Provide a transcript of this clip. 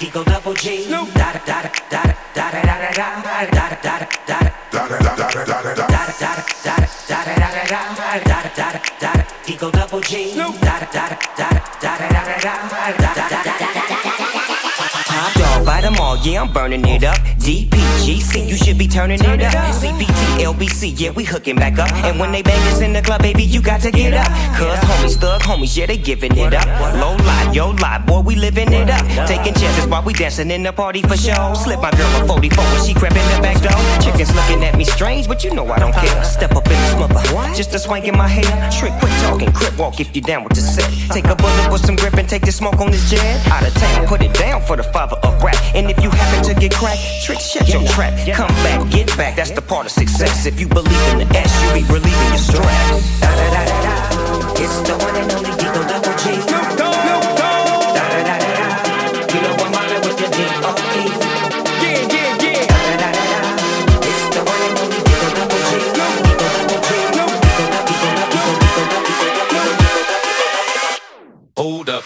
Eagle Double G. Da da da da da da da da da da da. Eagle Double G. Da da da da da da da. Top dog, bite them all, yeah, I'm burning it up. DPGC, you should be turning it up. CPT, LBC, yeah, we hooking back up. And when they bang us in the club, baby, you got to get up. Cause homies, thug homies, yeah, they giving it up. Low lie, yo lie, boy, we living it up. Taking chances while we dancing in the party for show. Slip my girl a 44 when she crept in the back door. Chickens looking at me strange, but you know I don't care. Step up in the smother, just a swank in my hair. Trick, quit talking, crip walk if you down with the set. Take a bullet with some grip and take the smoke on this jet. Out of town, put it down for the father of rap. And if you happen to get cracked, trick, shut your trap. Come back, get back, that's the part of success. If you believe in the S, you be relieving your stress. Da da da da da, it's the one and only Eagle Double G. Snoop Dogg, Snoop Dogg. Da da da da da, you know I'm mobbing with the D.O.E. Yeah, yeah, yeah. Da da da da da, it's the one and only Eagle Double G. Eagle Double G. Eagle Double G. Hold up.